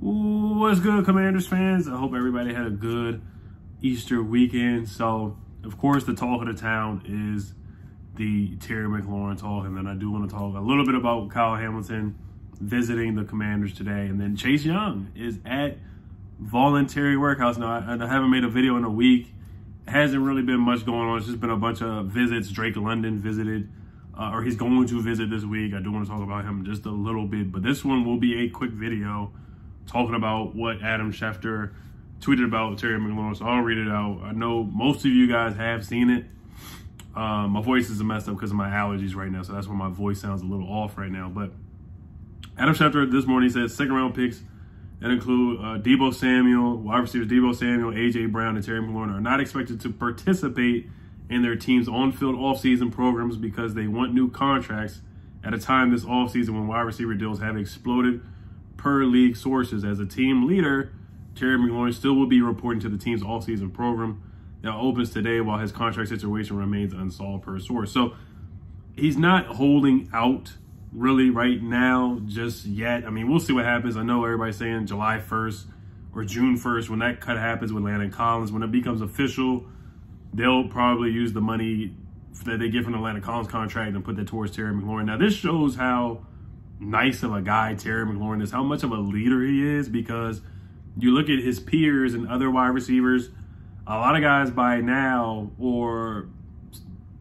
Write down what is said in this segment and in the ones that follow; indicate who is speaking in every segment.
Speaker 1: What's good, Commanders fans? I hope everybody had a good Easter weekend. So, of course, the talk of the town is the Terry Mclaurin talk, and then I do want to talk a little bit about Kyle Hamilton visiting the Commanders today. And then Chase Young is at Voluntary Workhouse. Now, I haven't made a video in a week. It hasn't really been much going on. It's just been a bunch of visits. Drake London visited, or he's going to visit this week. I do want to talk about him just a little bit, but this one will be a quick video talking about what Adam Schefter tweeted about Terry Mclaurin. So I'll read it out. I know most of you guys have seen it. My voice is messed up because of my allergies right now, so that's why my voice sounds a little off right now. But Adam Schefter this morning says second-round picks that include Deebo Samuel, wide receivers Deebo Samuel, A.J. Brown, and Terry Mclaurin are not expected to participate in their team's on-field off-season programs because they want new contracts at a time this off-season when wide receiver deals have exploded per league sources. As a team leader, Terry Mclaurin still will be reporting to the team's off-season program that opens today while his contract situation remains unsolved per source. So he's not holding out really right now just yet. I mean, we'll see what happens. I know everybody's saying July 1st or June 1st when that cut happens with Landon Collins. When it becomes official, they'll probably use the money that they get from the Landon Collins contract and put that towards Terry Mclaurin. Now, this shows how nice of a guy Terry Mclaurin is, how much of a leader he is, because you look at his peers and other wide receivers, a lot of guys by now, or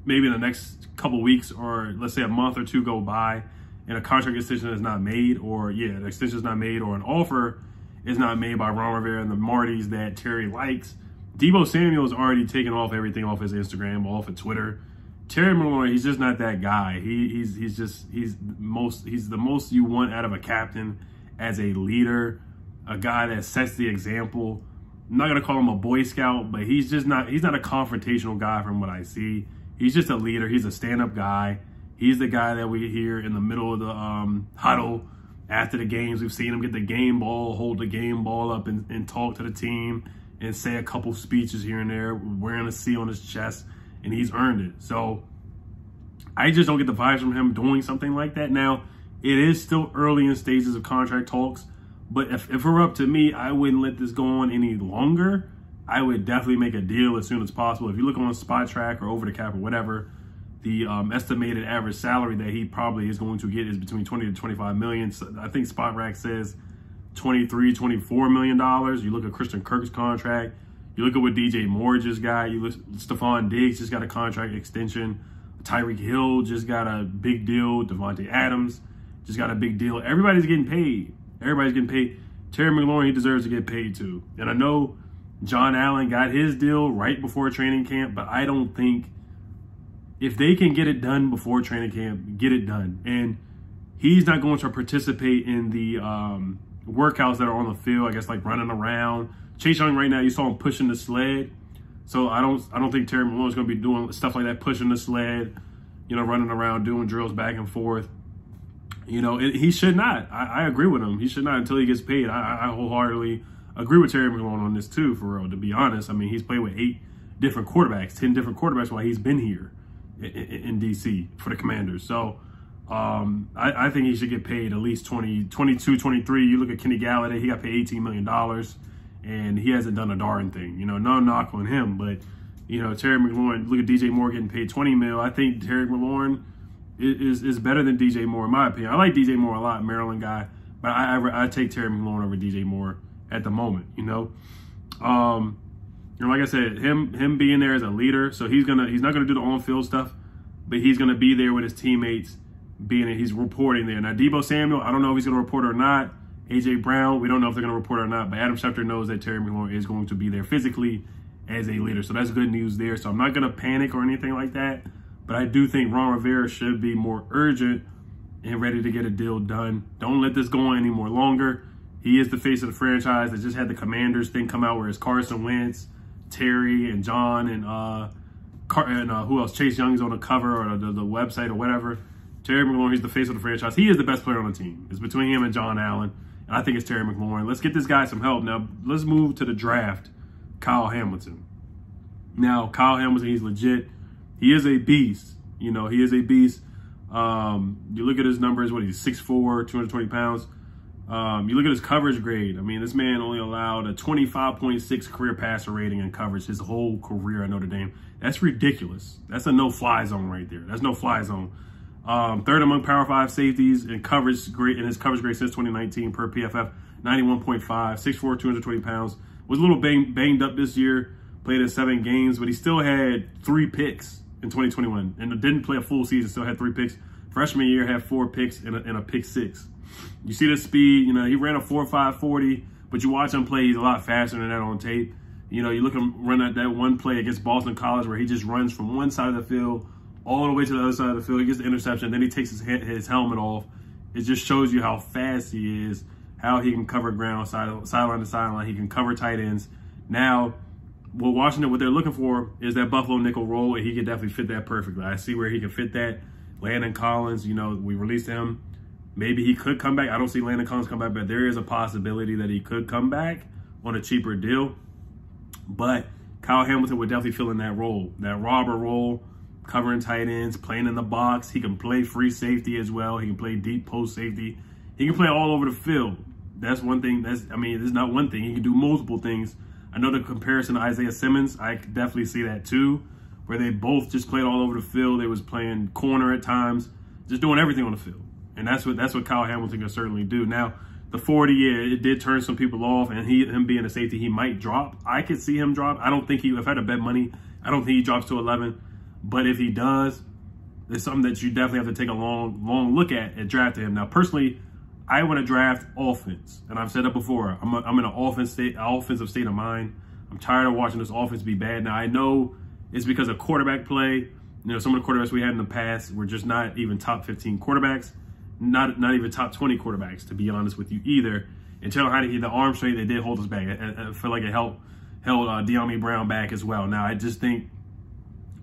Speaker 1: maybe in the next couple weeks, or let's say a month or two go by and a contract decision is not made, or the extension is not made, or an offer is not made by Ron Rivera and the Martys that Terry likes. Deebo Samuel has already taken off everything off his Instagram, off of Twitter. Terry Mclaurin, he's just not that guy. He's the most you want out of a captain as a leader, a guy that sets the example. I'm not gonna call him a Boy Scout, but he's not a confrontational guy from what I see. He's just a leader. He's a stand-up guy. He's the guy that we hear in the middle of the huddle after the games. We've seen him get the game ball, hold the game ball up and talk to the team and say a couple speeches here and there, wearing a C on his chest, and he's earned it. So I just don't get the vibes from him doing something like that. Now, it is still early in stages of contract talks, but if it were up to me, I wouldn't let this go on any longer. I would definitely make a deal as soon as possible. If you look on Spot Track or Over the Cap or whatever, the estimated average salary that he probably is going to get is between 20 to 25 million. So I think Spot Rack says $23, $24 million. You look at Christian Kirk's contract. You look at what DJ Moore just got. You look, Stephon Diggs just got a contract extension. Tyreek Hill just got a big deal. Devontae Adams just got a big deal. Everybody's getting paid. Everybody's getting paid. Terry Mclaurin, he deserves to get paid too. And I know John Allen got his deal right before training camp, but I don't think if they can get it done before training camp, get it done. And he's not going to participate in the workouts that are on the field, I guess, like running around. Chase Young right now, you saw him pushing the sled. So I don't think Terry Mclaurin is going to be doing stuff like that, pushing the sled, running around, doing drills back and forth. He should not. I agree with him. He should not until he gets paid. I wholeheartedly agree with Terry Mclaurin on this too, for real, to be honest. I mean, he's played with 8 different quarterbacks, 10 different quarterbacks while he's been here in D.C. for the Commanders. So I think he should get paid at least 22, 23. You look at Kenny Galladay, he got paid $18 million. And he hasn't done a darn thing. No knock on him, but Terry Mclaurin, look at DJ Moore getting paid $20 million. I think Terry Mclaurin is better than DJ Moore in my opinion. I like DJ Moore a lot, Maryland guy, but I take Terry Mclaurin over DJ Moore at the moment. Like I said, him being there as a leader, so he's not gonna do the on-field stuff, but he's gonna be there with his teammates, he's reporting there. Now Deebo Samuel, I don't know if he's gonna report or not. A.J. Brown, we don't know if they're going to report or not, but Adam Schefter knows that Terry Mclaurin is going to be there physically as a leader. So that's good news there. So I'm not going to panic or anything like that, but I do think Ron Rivera should be more urgent and ready to get a deal done. Don't let this go on any more longer. He is the face of the franchise that just had the Commanders thing come out where it's Carson Wentz, Terry, and John, and who else? Chase Young's on the cover or the website or whatever. Terry Mclaurin, he's the face of the franchise. He is the best player on the team. It's between him and John Allen. And I think it's Terry Mclaurin. Let's get this guy some help. Now, let's move to the draft. Kyle Hamilton. Now, Kyle Hamilton, he's legit. He is a beast. He is a beast. You look at his numbers, he's 6'4", 220 pounds. You look at his coverage grade. I mean, this man only allowed a 25.6 career passer rating in coverage his whole career at Notre Dame. That's ridiculous. That's a no-fly zone right there. That's no-fly zone. Third among Power 5 safeties in coverage grade, in his coverage grade since 2019 per PFF, 91.5, 6'4", 220 pounds. Was a little banged up this year. Played in 7 games, but he still had 3 picks in 2021 and didn't play a full season. Still had 3 picks. Freshman year had 4 picks and a pick 6. You see the speed. You know, he ran a 4.5 40, but you watch him play, he's a lot faster than that on tape. You know, you look at him run that one play against Boston College where he just runs from one side of the field all the way to the other side of the field. He gets the interception, then he takes his helmet off. It just shows you how fast he is, how he can cover ground sideline to sideline. He can cover tight ends. Now, well, Washington, what they're looking for is that Buffalo nickel role, and he can definitely fit that perfectly. I see where he can fit that. Landon Collins, you know, we released him. Maybe he could come back. I don't see Landon Collins come back, but there is a possibility that he could come back on a cheaper deal. But Kyle Hamilton would definitely fill in that role, that robber role, covering tight ends, playing in the box. He can play free safety as well. He can play deep post safety. He can play all over the field. That's one thing. I mean, it's not one thing. He can do multiple things. I know the comparison to Isaiah Simmons. I could definitely see that too, where they both just played all over the field. They was playing corner at times, just doing everything on the field. And that's what Kyle Hamilton can certainly do. Now, the 40, yeah, it did turn some people off, and him being a safety, he might drop. I could see him drop. I don't think if I had to bet money, I don't think he drops to 11. But if he does, it's something that you definitely have to take a long look at drafting him. Now, personally, I want to draft offense, and I've said it before. I'm in an offensive state of mind. I'm tired of watching this offense be bad. Now, I know it's because of quarterback play. You know, some of the quarterbacks we had in the past were just not even top 15 quarterbacks. Not even top 20 quarterbacks, to be honest with you, either. And Taylor Heineke, the arm strength, they did hold us back. I feel like it held De'Ami Brown back as well. Now, I just think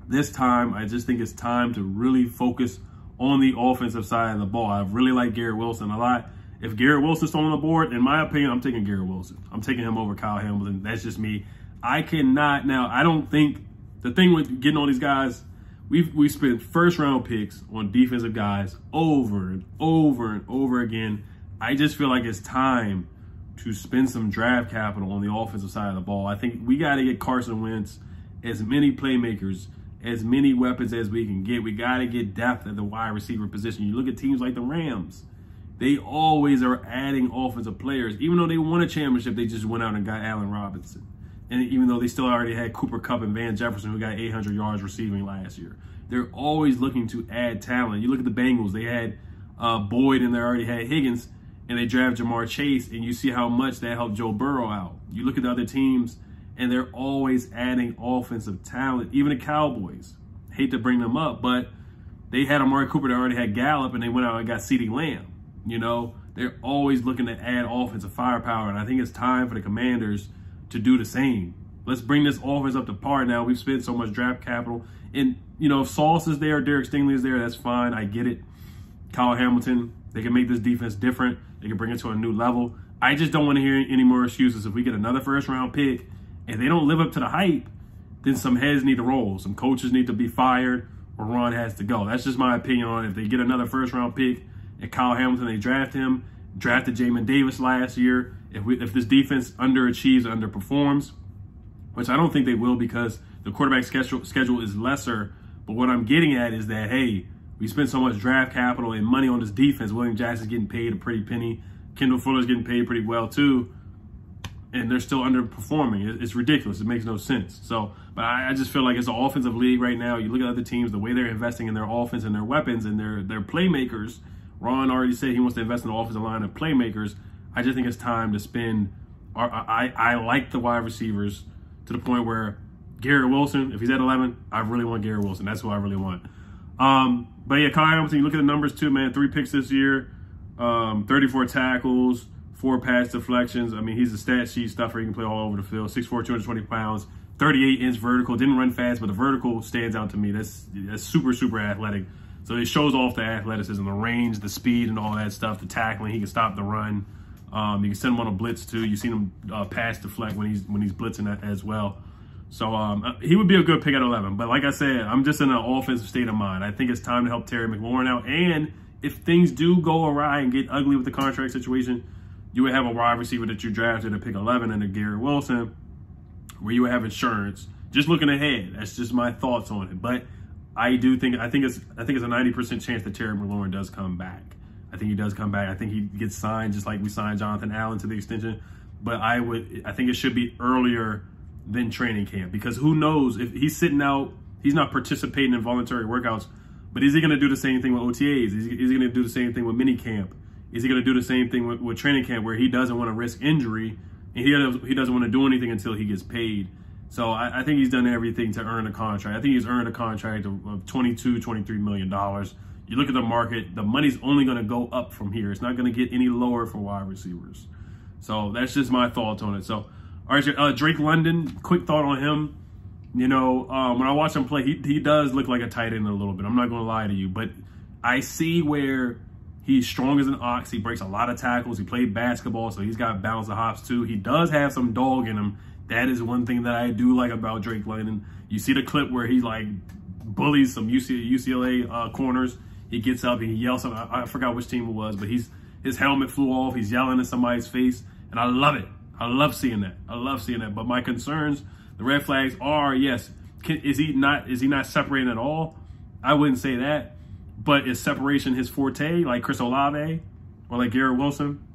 Speaker 1: this time, it's time to really focus on the offensive side of the ball. I really like Garrett Wilson a lot. If Garrett Wilson's on the board, in my opinion, I'm taking Garrett Wilson. I'm taking him over Kyle Hamilton. That's just me. I cannot now. I don't think the thing with getting all these guys. We spent first-round picks on defensive guys over and over and over again. I just feel like it's time to spend some draft capital on the offensive side of the ball. I think we got to get Carson Wentz as many playmakers, as many weapons as we can get. We got to get depth at the wide receiver position. You look at teams like the Rams. They always are adding offensive players. Even though they won a championship, they just went out and got Allen Robinson. And even though they still already had Cooper Kupp and Van Jefferson, who got 800 yards receiving last year. They're always looking to add talent. You look at the Bengals. They had Boyd and they already had Higgins, and they drafted Jamar Chase, and you see how much that helped Joe Burrow out. You look at the other teams, and they're always adding offensive talent. Even the Cowboys. Hate to bring them up, but they had Amari Cooper that already had Gallup, and they went out and got CeeDee Lamb. You know, they're always looking to add offensive firepower, and I think it's time for the Commanders to do the same. Let's bring this offense up to par now. We've spent so much draft capital. And, you know, if Sauce is there, Derek Stingley is there, that's fine. I get it. Kyle Hamilton, they can make this defense different. They can bring it to a new level. I just don't want to hear any more excuses. If we get another first-round pick and they don't live up to the hype, then some heads need to roll. Some coaches need to be fired, or Ron has to go. That's just my opinion on it. If they get another first-round pick and Kyle Hamilton, they draft him, drafted Jamin Davis last year. If this defense underachieves, underperforms, which I don't think they will because the quarterback schedule is lesser. But what I'm getting at is that, hey, we spent so much draft capital and money on this defense. William Jackson's getting paid a pretty penny. Kendall Fuller's getting paid pretty well too. And they're still underperforming. It's ridiculous. It makes no sense. So, but I just feel like it's an offensive league right now. You look at other teams, the way they're investing in their offense and their weapons and their playmakers. Ron already said he wants to invest in the offensive line of playmakers. I just think it's time to spend. I like the wide receivers to the point where Garrett Wilson, if he's at 11, I really want Garrett Wilson. That's who I really want. But yeah, Kyle Hamilton, you look at the numbers too, man. 3 picks this year, 34 tackles, 4 pass deflections. I mean, he's a stat sheet stuffer. He can play all over the field. 6'4", 220 pounds, 38-inch vertical. Didn't run fast, but the vertical stands out to me. That's super, super athletic. So it shows off the athleticism, the range, the speed, and all that stuff, the tackling. He can stop the run. You can send him on a blitz too. You've seen him pass deflect when he's blitzing as well. So he would be a good pick at 11. But like I said, I'm just in an offensive state of mind. I think it's time to help Terry McLaurin out. And if things do go awry and get ugly with the contract situation, you would have a wide receiver that you drafted at pick 11 and a Garrett Wilson, where you would have insurance. Just looking ahead, that's just my thoughts on it. But I think it's a 90% chance that Terry McLaurin does come back. I think he does come back. I think he gets signed just like we signed Jonathan Allen to the extension. But I think it should be earlier than training camp, because who knows if he's sitting out, he's not participating in voluntary workouts. But is he going to do the same thing with OTAs? Is he going to do the same thing with mini camp? Is he going to do the same thing with training camp, where he doesn't want to risk injury and he doesn't want to do anything until he gets paid? So I think he's done everything to earn a contract. I think he's earned a contract of $22, $23 million. You look at the market, the money's only going to go up from here. It's not going to get any lower for wide receivers. So that's just my thoughts on it. So, all right, Drake London, quick thought on him. You know, when I watch him play, he does look like a tight end a little bit. I'm not going to lie to you, but I see where he's strong as an ox. He breaks a lot of tackles. He played basketball, so he's got balance of hops too. He does have some dog in him. That is one thing that I do like about Drake London. You see the clip where he like bullies some UCLA corners. He gets up and he yells something. I forgot which team it was, but his helmet flew off. He's yelling in somebody's face, and I love it. I love seeing that. I love seeing that. But my concerns, the red flags are, yes, is he not separating at all? I wouldn't say that. But is separation his forte, like Chris Olave or like Garrett Wilson?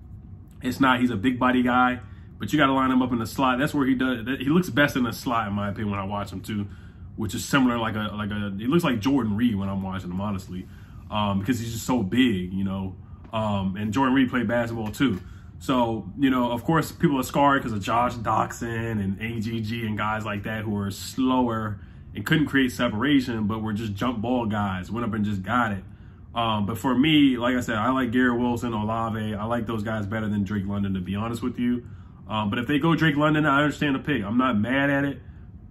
Speaker 1: It's not. He's a big body guy. But you got to line him up in the slot. That's where he does. He looks best in the slot, in my opinion, when I watch him too, which is similar, he looks like Jordan Reed when I'm watching him, honestly, because he's just so big, you know. And Jordan Reed played basketball too. So, you know, of course, people are scarred because of Josh Doxson and AGG and guys like that who are slower and couldn't create separation, but were just jump ball guys, went up and just got it. But for me, like I said, I like Garrett Wilson, Olave. I like those guys better than Drake London, to be honest with you. But if they go Drake London, I understand the pick. I'm not mad at it.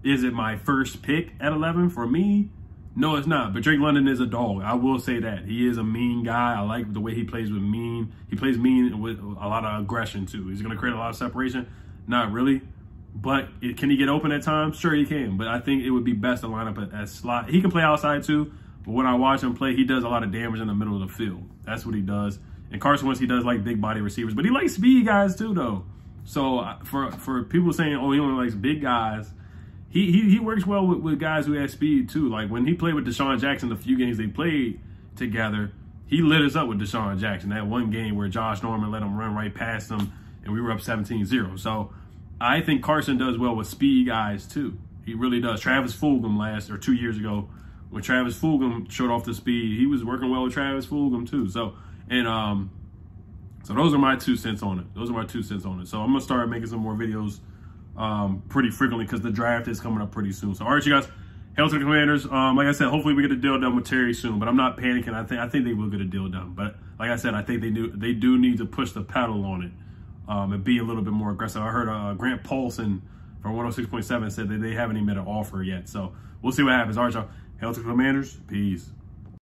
Speaker 1: Is it my first pick at 11 for me? No, it's not. But Drake London is a dog. I will say that. He is a mean guy. I like the way he plays with mean. He plays mean with a lot of aggression, too. He's going to create a lot of separation. Not really. But can he get open at times? Sure, he can. But I think it would be best to line up at slot. He can play outside, too. But when I watch him play, he does a lot of damage in the middle of the field. That's what he does. And Carson Wentz, he does like big body receivers. But he likes speed guys, too, though. So for people saying, oh, he only likes big guys, he works well with guys who have speed too. Like when he played with Deshaun Jackson, the few games they played together, he lit us up with Deshaun Jackson. That one game where Josh Norman let him run right past him and we were up 17-0. So I think Carson does well with speed guys too. He really does. Travis Fulgham 2 years ago, when Travis Fulgham showed off the speed, he was working well with Travis Fulgham too. So, and so those are my 2 cents on it. So I'm going to start making some more videos pretty frequently because the draft is coming up pretty soon. So, all right, you guys, hail to the Commanders. Like I said, hopefully we get a deal done with Terry soon, but I'm not panicking. I think they will get a deal done. But like I said, I think they do need to push the pedal on it and be a little bit more aggressive. I heard Grant Paulson from 106.7 said that they haven't even made an offer yet. So we'll see what happens. All right, y'all, hail to the Commanders. Peace.